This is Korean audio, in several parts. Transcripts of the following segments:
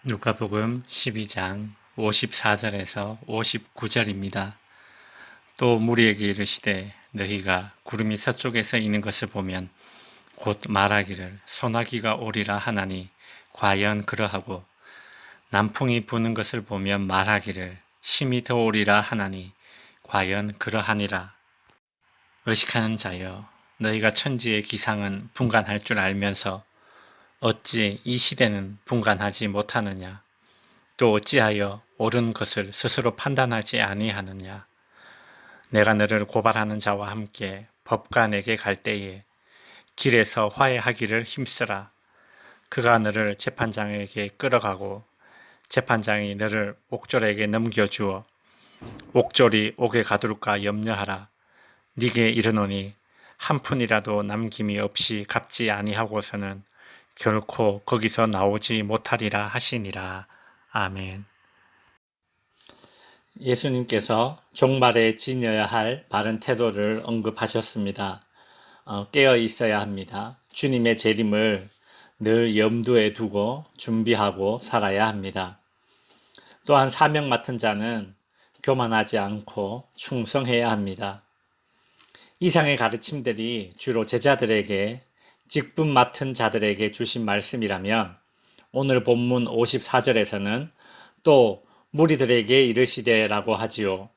누가복음 12장 54절에서 59절입니다. 또 무리에게 이르시되 너희가 구름이 서쪽에서 이는 것을 보면 곧 말하기를 소나기가 오리라 하나니 과연 그러하고 남풍이 부는 것을 보면 말하기를 심히 더 오리라 하나니 과연 그러하니라. 의식하는 자여, 너희가 천지의 기상은 분간할 줄 알면서 어찌 이 시대는 분간하지 못하느냐. 또 어찌하여 옳은 것을 스스로 판단하지 아니하느냐. 내가 너를 고발하는 자와 함께 법관에게 갈 때에 길에서 화해하기를 힘쓰라. 그가 너를 재판장에게 끌어가고 재판장이 너를 옥졸에게 넘겨주어 옥졸이 옥에 가둘까 염려하라. 네게 이르노니 한 푼이라도 남김이 없이 갚지 아니하고서는 결코 거기서 나오지 못하리라 하시니라. 아멘. 예수님께서 종말에 지녀야 할 바른 태도를 언급하셨습니다. 깨어 있어야 합니다. 주님의 재림을 늘 염두에 두고 준비하고 살아야 합니다. 또한 사명 맡은 자는 교만하지 않고 충성해야 합니다. 이상의 가르침들이 주로 제자들에게 직분 맡은 자들에게 주신 말씀이라면 오늘 본문 54절에서는 또 무리들에게 이르시되라고 하지요.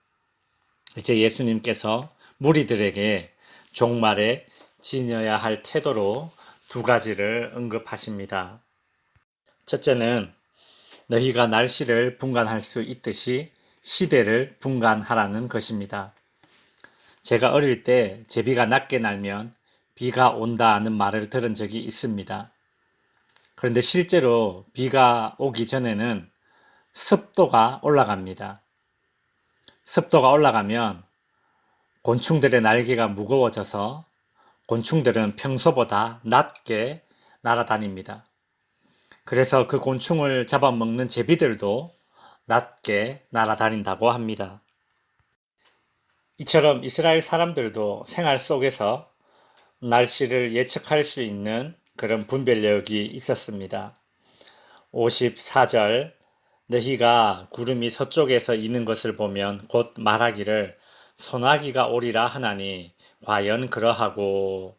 이제 예수님께서 무리들에게 종말에 지녀야 할 태도로 두 가지를 언급하십니다. 첫째는 너희가 날씨를 분간할 수 있듯이 시대를 분간하라는 것입니다. 제가 어릴 때 제비가 낮게 날면 비가 온다는 말을 들은 적이 있습니다. 그런데 실제로 비가 오기 전에는 습도가 올라갑니다. 습도가 올라가면 곤충들의 날개가 무거워져서 곤충들은 평소보다 낮게 날아다닙니다. 그래서 그 곤충을 잡아먹는 제비들도 낮게 날아다닌다고 합니다. 이처럼 이스라엘 사람들도 생활 속에서 날씨를 예측할 수 있는 그런 분별력이 있었습니다. 54절 너희가 구름이 서쪽에서 이는 것을 보면 곧 말하기를 소나기가 오리라 하나니 과연 그러하고.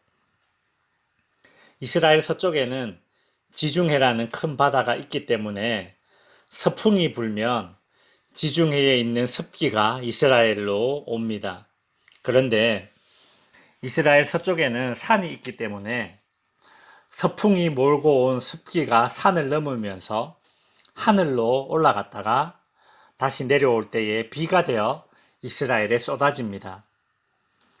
이스라엘 서쪽에는 지중해라는 큰 바다가 있기 때문에 서풍이 불면 지중해에 있는 습기가 이스라엘로 옵니다. 그런데 이스라엘 서쪽에는 산이 있기 때문에 서풍이 몰고 온 습기가 산을 넘으면서 하늘로 올라갔다가 다시 내려올 때에 비가 되어 이스라엘에 쏟아집니다.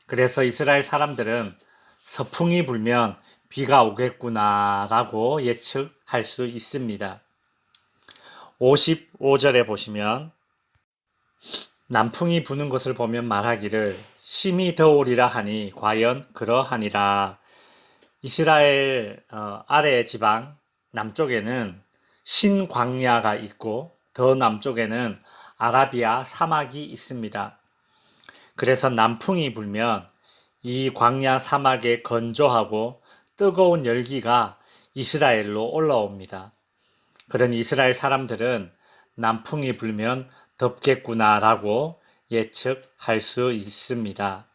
그래서 이스라엘 사람들은 서풍이 불면 비가 오겠구나 라고 예측할 수 있습니다. 55절에 보시면 남풍이 부는 것을 보면 말하기를 심히 더우리라 하니 과연 그러하니라. 이스라엘 아래 지방 남쪽에는 신광야가 있고 더 남쪽에는 아라비아 사막이 있습니다. 그래서 남풍이 불면 이 광야 사막의 건조하고 뜨거운 열기가 이스라엘로 올라옵니다. 그런 이스라엘 사람들은 남풍이 불면 덥겠구나라고 예측할 수 있습니다.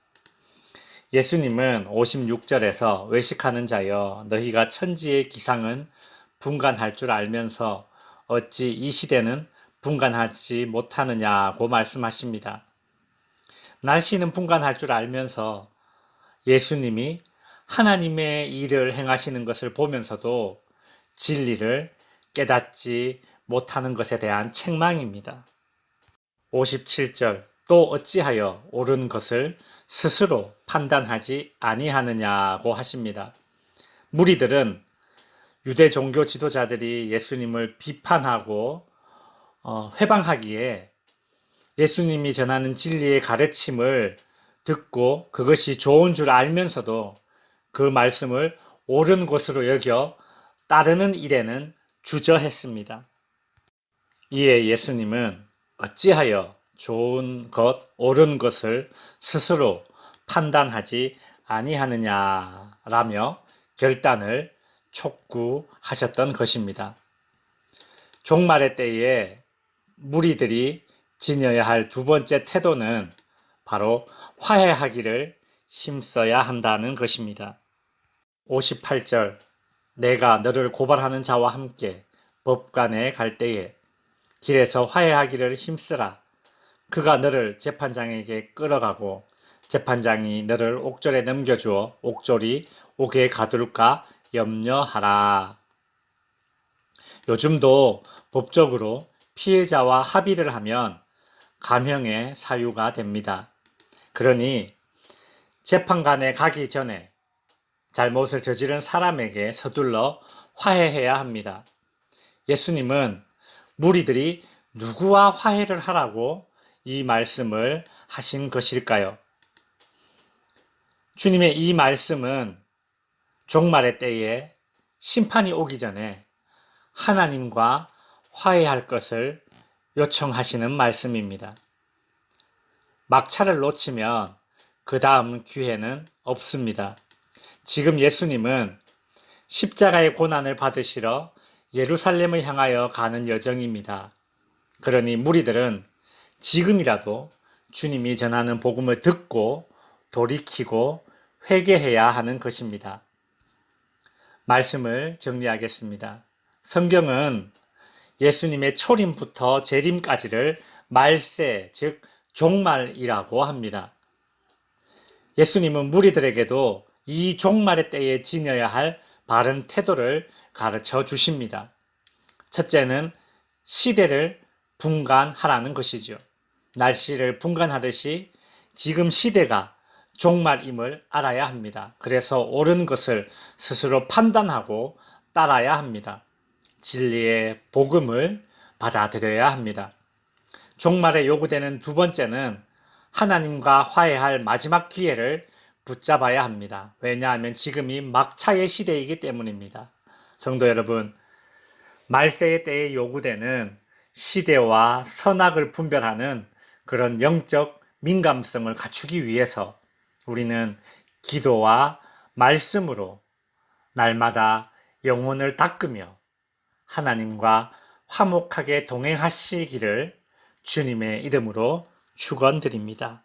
예수님은 56절에서 외식하는 자여 너희가 천지의 기상은 분간할 줄 알면서 어찌 이 시대는 분간하지 못하느냐고 말씀하십니다. 날씨는 분간할 줄 알면서 예수님이 하나님의 일을 행하시는 것을 보면서도 진리를 깨닫지 못하는 것에 대한 책망입니다. 57절 또 어찌하여 옳은 것을 스스로 판단하지 아니하느냐고 하십니다. 무리들은 유대 종교 지도자들이 예수님을 비판하고 회방하기에 예수님이 전하는 진리의 가르침을 듣고 그것이 좋은 줄 알면서도 그 말씀을 옳은 것으로 여겨 따르는 일에는 주저했습니다. 이에 예수님은 어찌하여 좋은 것, 옳은 것을 스스로 판단하지 아니하느냐라며 결단을 촉구하셨던 것입니다. 종말의 때에 무리들이 지녀야 할 두 번째 태도는 바로 화해하기를 힘써야 한다는 것입니다. 58절 내가 너를 고발하는 자와 함께 법관에 갈 때에 길에서 화해하기를 힘쓰라. 그가 너를 재판장에게 끌어가고 재판장이 너를 옥졸에 넘겨주어 옥졸이 옥에 가둘까 염려하라. 요즘도 법적으로 피해자와 합의를 하면 감형의 사유가 됩니다. 그러니 재판관에 가기 전에 잘못을 저지른 사람에게 서둘러 화해해야 합니다. 예수님은 무리들이 누구와 화해를 하라고 이 말씀을 하신 것일까요? 주님의 이 말씀은 종말의 때에 심판이 오기 전에 하나님과 화해할 것을 요청하시는 말씀입니다. 막차를 놓치면 그 다음 기회는 없습니다. 지금 예수님은 십자가의 고난을 받으시러 예루살렘을 향하여 가는 여정입니다. 그러니 무리들은 지금이라도 주님이 전하는 복음을 듣고 돌이키고 회개해야 하는 것입니다. 말씀을 정리하겠습니다. 성경은 예수님의 초림부터 재림까지를 말세, 즉 종말이라고 합니다. 예수님은 무리들에게도 이 종말의 때에 지녀야 할 바른 태도를 가르쳐 주십니다. 첫째는 시대를 분간하라는 것이죠. 날씨를 분간하듯이 지금 시대가 종말임을 알아야 합니다. 그래서 옳은 것을 스스로 판단하고 따라야 합니다. 진리의 복음을 받아들여야 합니다. 종말에 요구되는 두 번째는 하나님과 화해할 마지막 기회를 붙잡아야 합니다. 왜냐하면 지금이 막차의 시대이기 때문입니다. 성도 여러분, 말세의 때에 요구되는 시대와 선악을 분별하는 그런 영적 민감성을 갖추기 위해서 우리는 기도와 말씀으로 날마다 영혼을 닦으며 하나님과 화목하게 동행하시기를 주님의 이름으로 축원드립니다.